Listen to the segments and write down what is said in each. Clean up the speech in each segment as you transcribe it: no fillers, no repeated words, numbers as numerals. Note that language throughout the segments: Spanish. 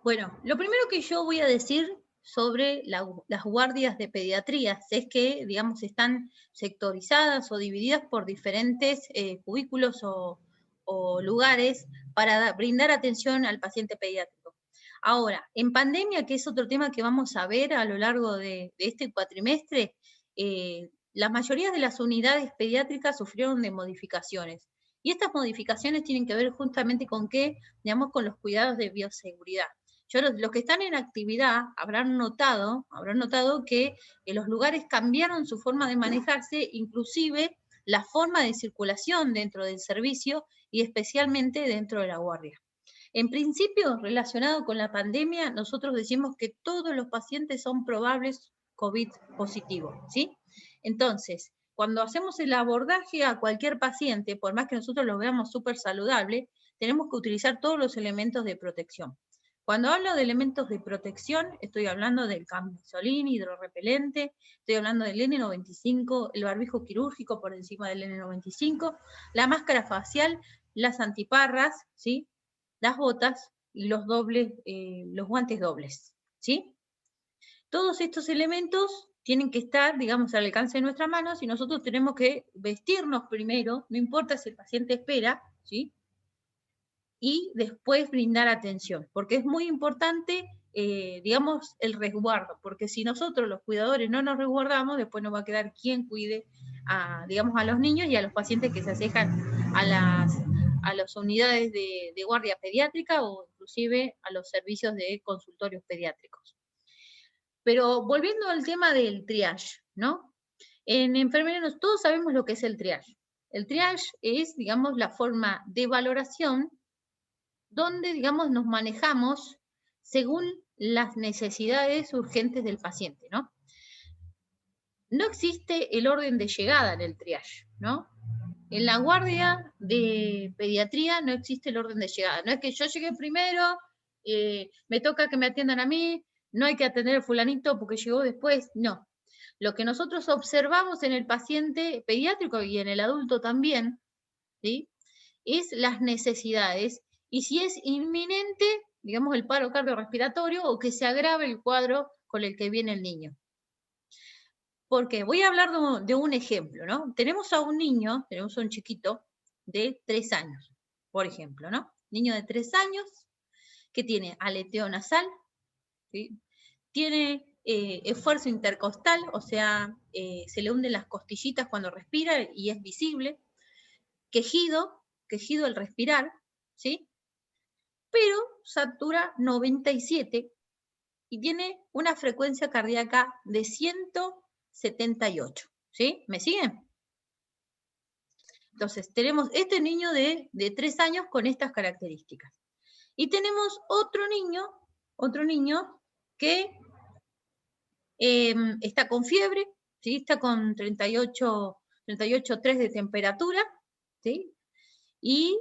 Bueno, lo primero que yo voy a decir sobre las guardias de pediatría es que, digamos, están sectorizadas o divididas por diferentes cubículos o lugares para brindar atención al paciente pediátrico. Ahora, en pandemia, que es otro tema que vamos a ver a lo largo de este cuatrimestre, la mayoría de las unidades pediátricas sufrieron de modificaciones. Y estas modificaciones tienen que ver justamente con qué, digamos, con los cuidados de bioseguridad. Los que están en actividad habrán notado que los lugares cambiaron su forma de manejarse, inclusive la forma de circulación dentro del servicio y especialmente dentro de la guardia. En principio, relacionado con la pandemia, nosotros decimos que todos los pacientes son probables COVID positivos, ¿sí? Entonces, cuando hacemos el abordaje a cualquier paciente, por más que nosotros lo veamos súper saludable, tenemos que utilizar todos los elementos de protección. Cuando hablo de elementos de protección, estoy hablando del camisolín hidrorrepelente, estoy hablando del N95, el barbijo quirúrgico por encima del N95, la máscara facial, las antiparras, ¿sí? Las botas y los guantes dobles, ¿sí? Todos estos elementos tienen que estar, digamos, al alcance de nuestras manos y nosotros tenemos que vestirnos primero, no importa si el paciente espera, ¿sí? Y después brindar atención, porque es muy importante, digamos, el resguardo, porque si nosotros los cuidadores no nos resguardamos, después nos va a quedar quien cuide digamos, a los niños y a los pacientes que se acercan a las unidades de guardia pediátrica o inclusive a los servicios de consultorios pediátricos. Pero volviendo al tema del triage, ¿no? En enfermería todos sabemos lo que es el triage. El triage es, digamos, la forma de valoración donde, digamos, nos manejamos según las necesidades urgentes del paciente, ¿no? No existe el orden de llegada en el triage, ¿no? En la guardia de pediatría no existe el orden de llegada. No es que yo llegué primero, me toca que me atiendan a mí, no hay que atender al fulanito porque llegó después, no. Lo que nosotros observamos en el paciente pediátrico y en el adulto también, ¿sí? Es las necesidades y si es inminente, digamos, el paro cardiorrespiratorio o que se agrave el cuadro con el que viene el niño. Porque voy a hablar de un ejemplo, ¿no? Tenemos a un niño, tenemos a un chiquito de 3 años, por ejemplo, ¿no? Niño de 3 años que tiene aleteo nasal, ¿sí? Tiene esfuerzo intercostal, o sea, se le hunden las costillitas cuando respira y es visible, quejido al respirar, ¿sí? Pero satura 97 y tiene una frecuencia cardíaca de 178, ¿sí? ¿Me siguen? Entonces, tenemos este niño de 3 años con estas características. Y tenemos otro niño que está con fiebre, ¿sí? Está con 38,3 de temperatura, ¿sí? Y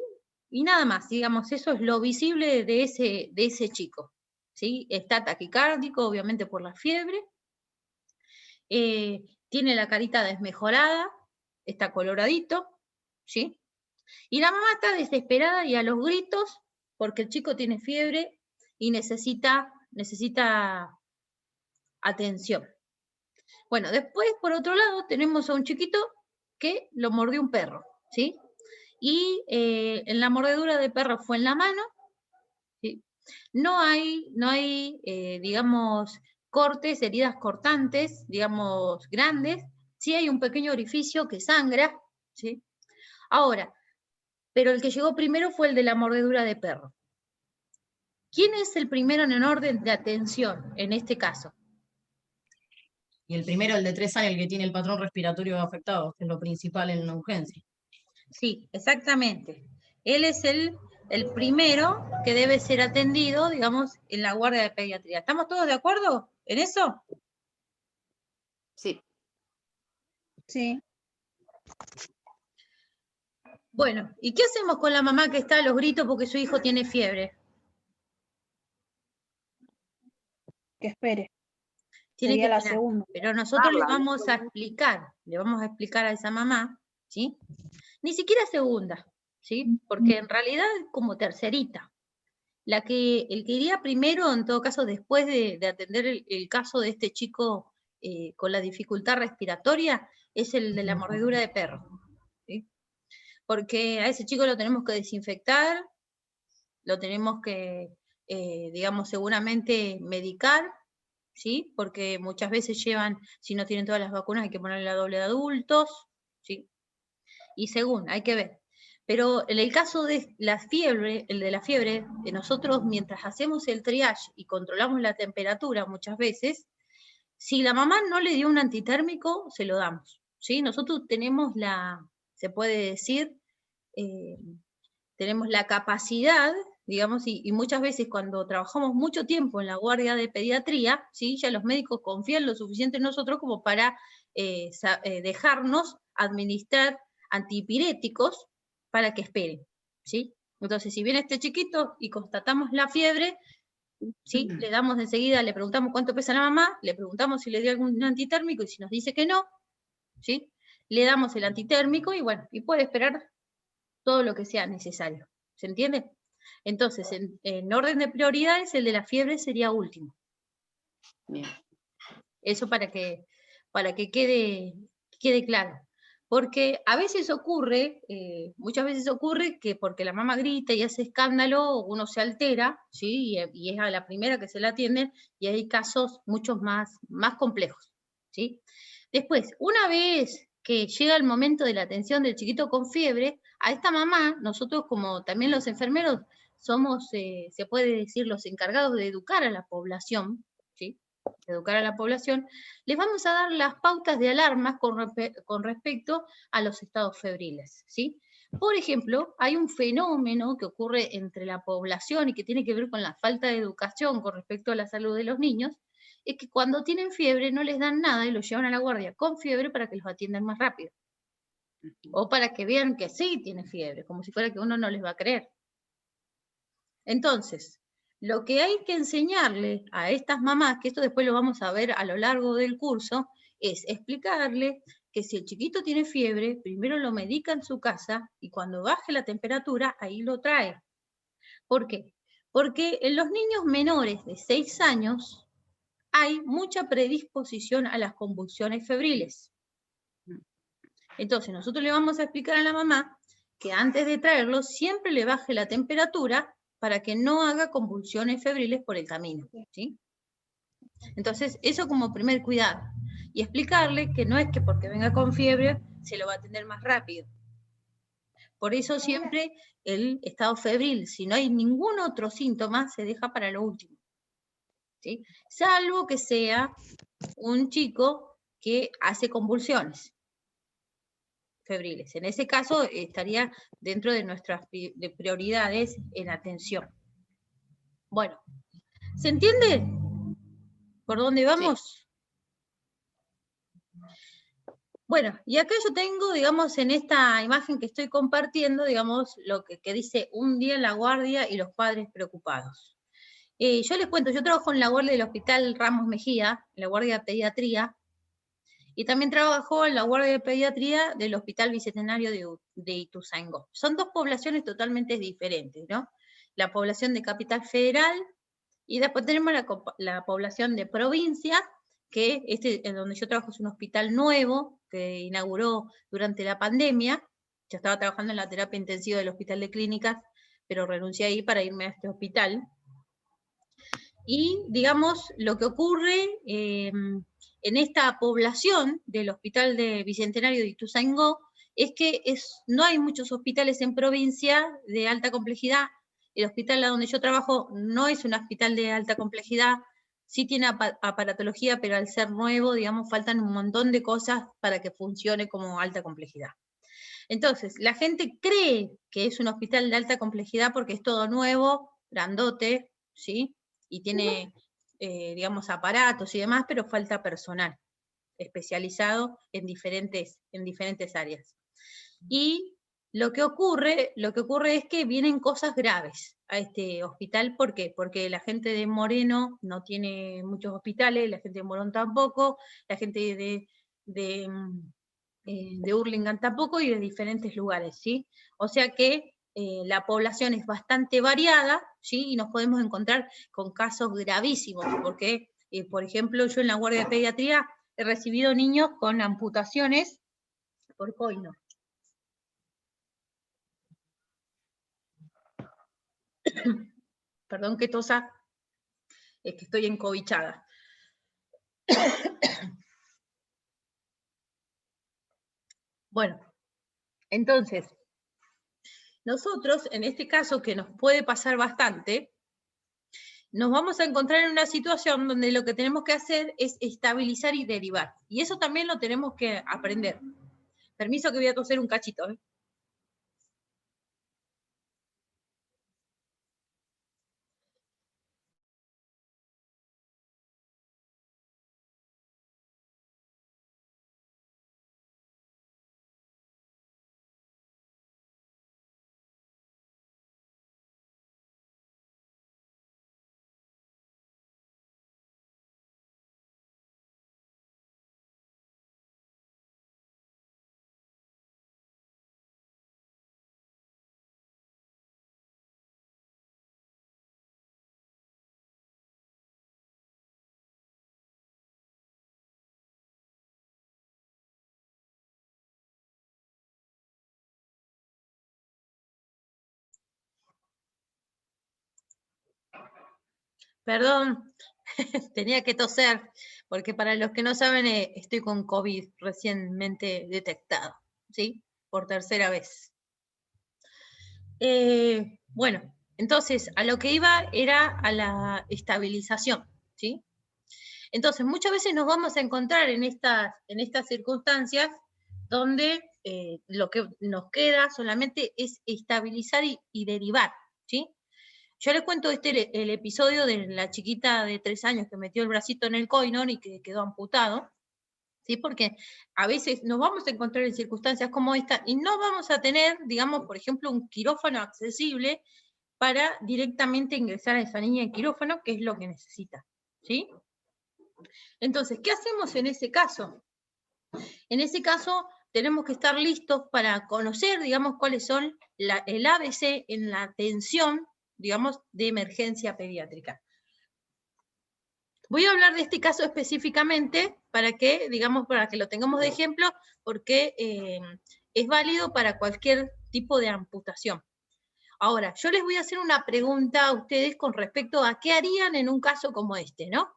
nada más, digamos, eso es lo visible de ese chico, ¿sí? Está taquicárdico, obviamente por la fiebre, tiene la carita desmejorada, está coloradito, ¿sí? Y la mamá está desesperada y a los gritos porque el chico tiene fiebre y necesita atención. Bueno, después, por otro lado, tenemos a un chiquito que lo mordió un perro, ¿sí? Y en la mordedura de perro fue en la mano, ¿sí? No hay digamos, cortes, heridas cortantes, digamos, grandes, sí hay un pequeño orificio que sangra, ¿sí? Ahora, pero el que llegó primero fue el de la mordedura de perro. ¿Quién es el primero en orden de atención en este caso? Y el primero, el de 3 años, el que tiene el patrón respiratorio afectado, que es lo principal en una urgencia. Sí, exactamente. Él es el primero que debe ser atendido, digamos, en la guardia de pediatría. ¿Estamos todos de acuerdo en eso? Sí. Sí. Bueno, ¿y qué hacemos con la mamá que está a los gritos porque su hijo tiene fiebre? Que espere. Tiene Sería que la esperar. segunda. Pero nosotros le vamos a explicar a esa mamá, ¿sí? Ni siquiera segunda, ¿sí? Porque en realidad es como tercerita. el que iría primero, en todo caso, después de atender el caso de este chico con la dificultad respiratoria, es el de la mordedura de perro. ¿Sí? Porque a ese chico lo tenemos que desinfectar, lo tenemos que, digamos, seguramente medicar, ¿sí? Porque muchas veces llevan, si no tienen todas las vacunas, hay que ponerle la doble de adultos, ¿sí? Y según, hay que ver. Pero en el caso de la fiebre, nosotros mientras hacemos el triage y controlamos la temperatura muchas veces, si la mamá no le dio un antitérmico, se lo damos, ¿sí? Nosotros tenemos se puede decir, tenemos la capacidad, digamos, y muchas veces cuando trabajamos mucho tiempo en la guardia de pediatría, ¿sí? Ya los médicos confían lo suficiente en nosotros como para dejarnos administrar antipiréticos para que esperen, ¿sí? Entonces, si viene este chiquito y constatamos la fiebre, ¿sí? Le damos enseguida, le preguntamos cuánto pesa la mamá, le preguntamos si le dio algún antitérmico y si nos dice que no, ¿sí? Le damos el antitérmico y bueno, y puede esperar todo lo que sea necesario. ¿Se entiende? Entonces, en orden de prioridades, el de la fiebre sería último. Bien. Eso para que quede claro. Porque a veces ocurre, muchas veces ocurre que porque la mamá grita y hace escándalo, uno se altera, ¿sí? Y es a la primera que se la atienden, y hay casos muchos más complejos, ¿sí? Después, una vez que llega el momento de la atención del chiquito con fiebre, a esta mamá, nosotros como también los enfermeros, somos, se puede decir, los encargados de educar a la población, ¿sí? Educar a la población, les vamos a dar las pautas de alarmas con respecto a los estados febriles, ¿sí? Por ejemplo, hay un fenómeno que ocurre entre la población y que tiene que ver con la falta de educación con respecto a la salud de los niños, es que cuando tienen fiebre no les dan nada y los llevan a la guardia con fiebre para que los atiendan más rápido. O para que vean que sí tiene fiebre, como si fuera que uno no les va a creer. Entonces, lo que hay que enseñarle a estas mamás, que esto después lo vamos a ver a lo largo del curso, es explicarle que si el chiquito tiene fiebre, primero lo medica en su casa y cuando baje la temperatura, ahí lo trae. ¿Por qué? Porque en los niños menores de 6 años hay mucha predisposición a las convulsiones febriles. Entonces, nosotros le vamos a explicar a la mamá que antes de traerlo siempre le baje la temperatura para que no haga convulsiones febriles por el camino, ¿sí? Entonces, eso como primer cuidado. Y explicarle que no es que porque venga con fiebre se lo va a atender más rápido. Por eso siempre el estado febril, si no hay ningún otro síntoma, se deja para lo último, ¿sí? Salvo que sea un chico que hace convulsiones febriles. En ese caso estaría dentro de nuestras prioridades en atención. Bueno, ¿se entiende por dónde vamos? Sí. Bueno, y acá yo tengo, digamos, en esta imagen que estoy compartiendo, digamos, lo que dice un día en la guardia y los padres preocupados. Yo les cuento, yo trabajo en la guardia del Hospital Ramos Mejía, en la guardia de pediatría, y también trabajo en la guardia de pediatría del Hospital Bicentenario de Ituzaingó. Son dos poblaciones totalmente diferentes, ¿no? La población de Capital Federal y después tenemos la población de provincia, que en donde yo trabajo es un hospital nuevo que inauguró durante la pandemia. Yo estaba trabajando en la terapia intensiva del Hospital de Clínicas, pero renuncié ahí para irme a este hospital. Y, digamos, lo que ocurre en esta población del Hospital de Bicentenario de Ituzaingó es que no hay muchos hospitales en provincia de alta complejidad. El hospital donde yo trabajo no es un hospital de alta complejidad, sí tiene aparatología, pero al ser nuevo, digamos, faltan un montón de cosas para que funcione como alta complejidad. Entonces, la gente cree que es un hospital de alta complejidad porque es todo nuevo, grandote, ¿sí? Y tiene, digamos, aparatos y demás, pero falta personal especializado en diferentes áreas. Y lo que ocurre es que vienen cosas graves a este hospital. ¿Por qué? Porque la gente de Moreno no tiene muchos hospitales, la gente de Morón tampoco, la gente de Hurlingham tampoco, y de diferentes lugares, ¿sí? O sea que la población es bastante variada, ¿sí? Y nos podemos encontrar con casos gravísimos, porque, por ejemplo, yo en la guardia de pediatría he recibido niños con amputaciones por coino. Perdón que tosa, es que estoy encobichada. Bueno, entonces, nosotros, en este caso, que nos puede pasar bastante, nos vamos a encontrar en una situación donde lo que tenemos que hacer es estabilizar y derivar. Y eso también lo tenemos que aprender. Permiso que voy a toser un cachito, ¿eh? Perdón, tenía que toser, porque para los que no saben, estoy con COVID recientemente detectado, ¿sí? Por tercera vez. Bueno, entonces, a lo que iba era a la estabilización, ¿sí? Entonces, muchas veces nos vamos a encontrar en estas circunstancias donde lo que nos queda solamente es estabilizar y derivar, ¿sí? Yo les cuento el episodio de la chiquita de 3 años que metió el bracito en el coinor y que quedó amputado, ¿sí? Porque a veces nos vamos a encontrar en circunstancias como esta y no vamos a tener, digamos, por ejemplo, un quirófano accesible para directamente ingresar a esa niña en quirófano, que es lo que necesita, ¿sí? Entonces, ¿qué hacemos en ese caso? En ese caso, tenemos que estar listos para conocer, digamos, cuáles son el ABC en la atención, digamos, de emergencia pediátrica. Voy a hablar de este caso específicamente para que, digamos, para que lo tengamos de ejemplo, porque es válido para cualquier tipo de amputación. Ahora, yo les voy a hacer una pregunta a ustedes con respecto a qué harían en un caso como este, ¿no?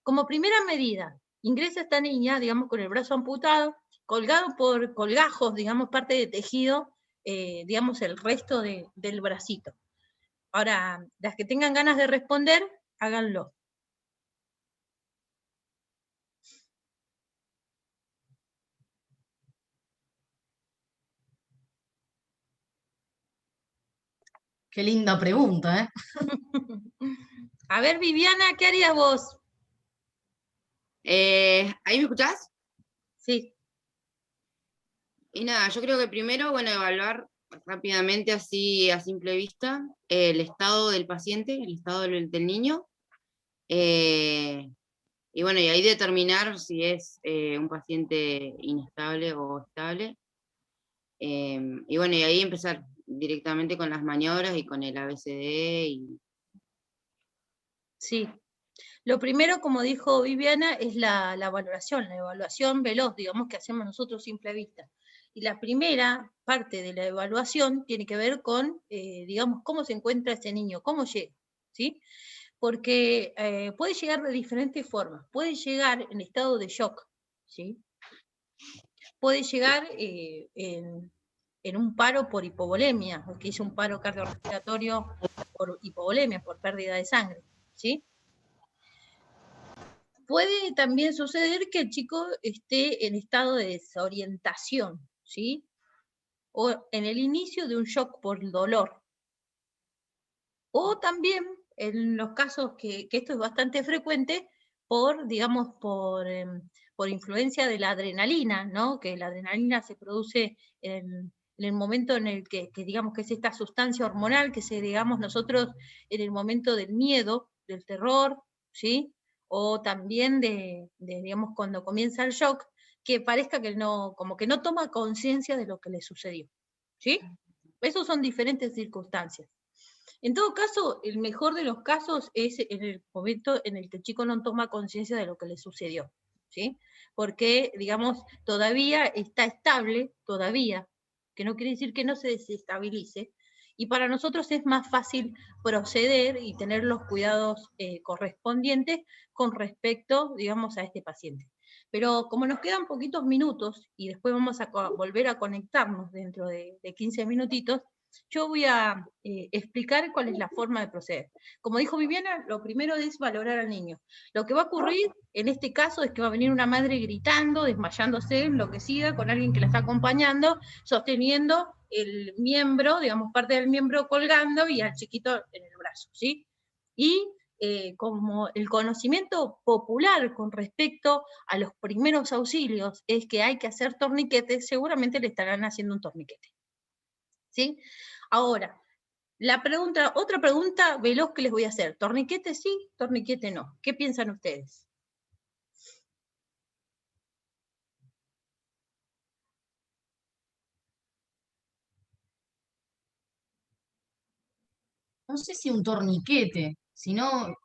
Como primera medida, ingresa esta niña, digamos, con el brazo amputado, colgado por colgajos, digamos, parte de tejido, digamos, el resto del bracito. Ahora, las que tengan ganas de responder, háganlo. Qué linda pregunta, ¿eh? A ver, Viviana, ¿qué harías vos? ¿Ahí me escuchás? Sí. Y nada, yo creo que primero, bueno, evaluar rápidamente, así a simple vista, el estado del paciente, el estado del niño. Y bueno, y ahí determinar si es un paciente inestable o estable. Y bueno, y ahí empezar directamente con las maniobras y con el ABCD. Sí. Lo primero, como dijo Viviana, es la evaluación veloz, digamos, que hacemos nosotros simple vista. Y la primera parte de la evaluación tiene que ver con, digamos, cómo se encuentra ese niño, cómo llega, ¿sí? Porque puede llegar de diferentes formas. Puede llegar en estado de shock, ¿sí? Puede llegar en un paro por hipovolemia, que es un paro cardiorrespiratorio por hipovolemia, por pérdida de sangre, ¿sí? Puede también suceder que el chico esté en estado de desorientación, ¿sí? O en el inicio de un shock por dolor. O también, en los casos que esto es bastante frecuente, por, digamos, por influencia de la adrenalina, ¿no? Que la adrenalina se produce en el momento en el que, digamos, que es esta sustancia hormonal que se, digamos, nosotros en el momento del miedo, del terror, ¿sí? O también digamos, cuando comienza el shock, que parezca que no, como que no toma conciencia de lo que le sucedió, ¿sí? Esos son diferentes circunstancias. En todo caso, el mejor de los casos es en el momento en el que el chico no toma conciencia de lo que le sucedió, ¿sí? Porque, digamos, todavía está estable, todavía, que no quiere decir que no se desestabilice, y para nosotros es más fácil proceder y tener los cuidados correspondientes con respecto, digamos, a este paciente. Pero como nos quedan poquitos minutos y después vamos a volver a conectarnos dentro de 15 minutitos, yo voy a explicar cuál es la forma de proceder. Como dijo Viviana, lo primero es valorar al niño. Lo que va a ocurrir en este caso es que va a venir una madre gritando, desmayándose, enloquecida, con alguien que la está acompañando, sosteniendo el miembro, digamos, parte del miembro colgando y al chiquito en el brazo, ¿sí? Y como el conocimiento popular con respecto a los primeros auxilios es que hay que hacer torniquetes, seguramente le estarán haciendo un torniquete. ¿Sí? Ahora, otra pregunta veloz que les voy a hacer. ¿Torniquete sí, torniquete no? ¿Qué piensan ustedes? No sé si un torniquete, sino,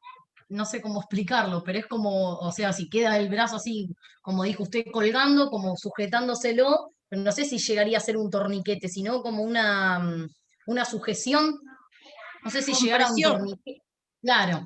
no sé cómo explicarlo, pero es como, o sea, si queda el brazo así, como dijo usted, colgando, como sujetándoselo, pero no sé si llegaría a ser un torniquete, sino como una sujeción, no sé si llegara a un Compresión. torniquete. Claro,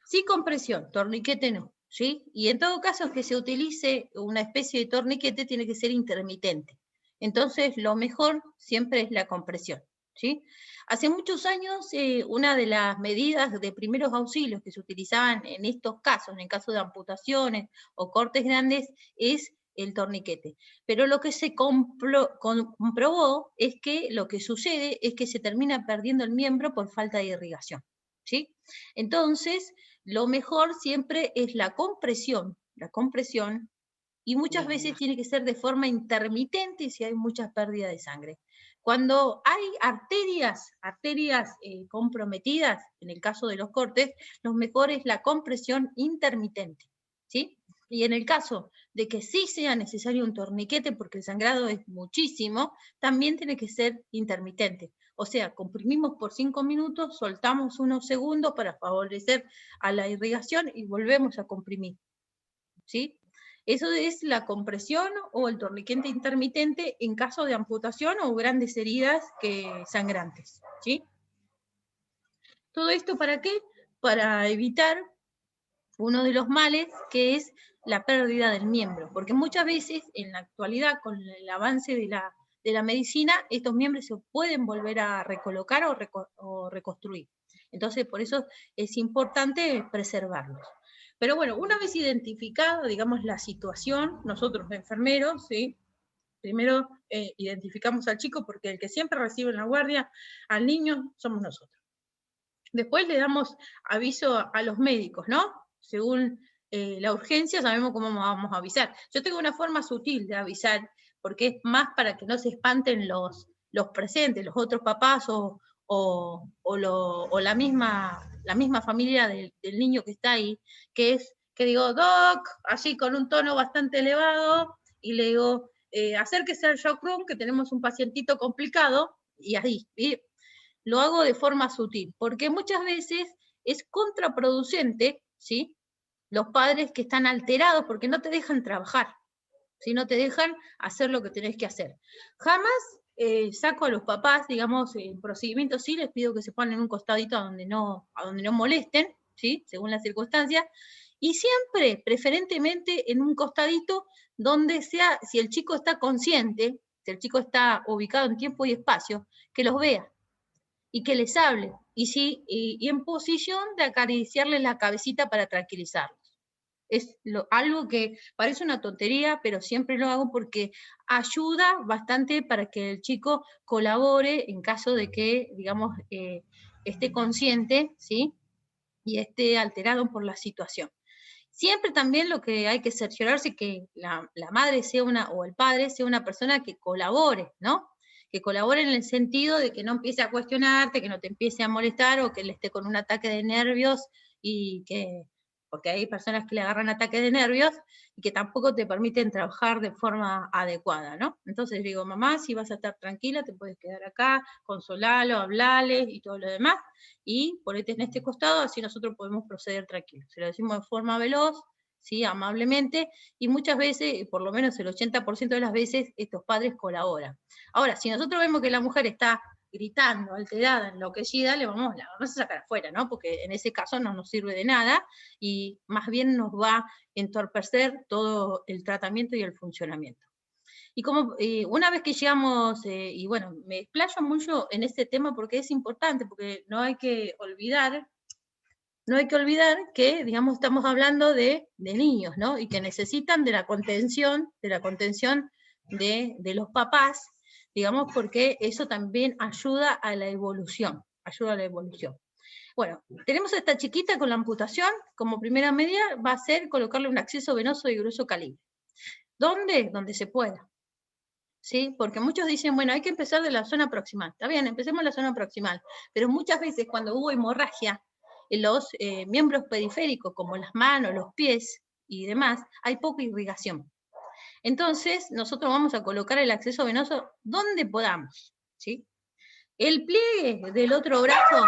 Sí, compresión, torniquete no, ¿sí? Y en todo caso que se utilice una especie de torniquete tiene que ser intermitente. Entonces, lo mejor siempre es la compresión, ¿sí? Hace muchos años, una de las medidas de primeros auxilios que se utilizaban en estos casos, en caso de amputaciones o cortes grandes, es el torniquete. Pero lo que se comprobó es que lo que sucede es que se termina perdiendo el miembro por falta de irrigación, ¿sí? Entonces, lo mejor siempre es la compresión, y muchas veces tiene que ser de forma intermitente si hay mucha pérdida de sangre. Cuando hay arterias comprometidas, en el caso de los cortes, lo mejor es la compresión intermitente, ¿sí? Y en el caso de que sí sea necesario un torniquete, porque el sangrado es muchísimo, también tiene que ser intermitente. O sea, comprimimos por 5 minutos, soltamos unos segundos para favorecer a la irrigación y volvemos a comprimir, ¿sí? Eso es la compresión o el torniquete intermitente en caso de amputación o grandes heridas sangrantes, ¿sí? ¿Todo esto para qué? Para evitar uno de los males, que es la pérdida del miembro, porque muchas veces en la actualidad, con el avance de la medicina, estos miembros se pueden volver a recolocar o reconstruir. Entonces, por eso es importante preservarlos. Pero bueno, una vez identificada, digamos, la situación, nosotros enfermeros, ¿sí? Primero identificamos al chico, porque el que siempre recibe la guardia al niño somos nosotros. Después le damos aviso a los médicos, ¿no? Según la urgencia sabemos cómo vamos a avisar. Yo tengo una forma sutil de avisar, porque es más para que no se espanten los presentes, los otros papás o la misma familia del niño que está ahí, que es que digo, Doc, así con un tono bastante elevado, y le digo, acérquese al shock room, que tenemos un pacientito complicado, y ahí, lo hago de forma sutil, porque muchas veces es contraproducente, ¿sí? Los padres que están alterados porque no te dejan trabajar, ¿sí? No te dejan hacer lo que tenés que hacer. Jamás saco a los papás, digamos, en procedimientos, sí les pido que se pongan en un costadito a donde no molesten, ¿sí? Según las circunstancias, y siempre, preferentemente, en un costadito donde sea, si el chico está consciente, si el chico está ubicado en tiempo y espacio, que los vea y que les hable, y en posición de acariciarles la cabecita para tranquilizarlos. Es algo que parece una tontería, pero siempre lo hago porque ayuda bastante para que el chico colabore en caso de que, digamos, esté consciente, ¿sí? Y esté alterado por la situación. Siempre también lo que hay que cerciorarse es que la madre sea o el padre sea una persona que colabore, ¿no? Que colabore en el sentido de que no empiece a cuestionarte, que no te empiece a molestar o que le esté con un ataque de nervios y que porque hay personas que le agarran ataques de nervios y que tampoco te permiten trabajar de forma adecuada, ¿no? Entonces digo, mamá, si vas a estar tranquila, te puedes quedar acá, consolalo, hablale y todo lo demás, y ponete en este costado, así nosotros podemos proceder tranquilos. Se lo decimos de forma veloz, ¿sí? Amablemente, y muchas veces, por lo menos el 80% de las veces, estos padres colaboran. Ahora, si nosotros vemos que la mujer está gritando, alterada, enloquecida, la vamos a sacar afuera, ¿no? Porque en ese caso no nos sirve de nada y más bien nos va a entorpecer todo el tratamiento y el funcionamiento. Y como una vez que llegamos, y bueno, me explayo mucho en este tema porque es importante, porque no hay que olvidar que, digamos, estamos hablando de niños, ¿no? Y que necesitan de la contención de los papás, digamos, porque eso también ayuda a la evolución, Bueno, tenemos a esta chiquita con la amputación, como primera medida va a ser colocarle un acceso venoso de grueso calibre. ¿Dónde? Donde se pueda. ¿Sí? Porque muchos dicen, bueno, hay que empezar de la zona proximal. Está bien, empecemos en la zona proximal. Pero muchas veces cuando hubo hemorragia en los miembros periféricos, como las manos, los pies y demás, hay poca irrigación. Entonces, nosotros vamos a colocar el acceso venoso donde podamos. ¿Sí? El pliegue del otro brazo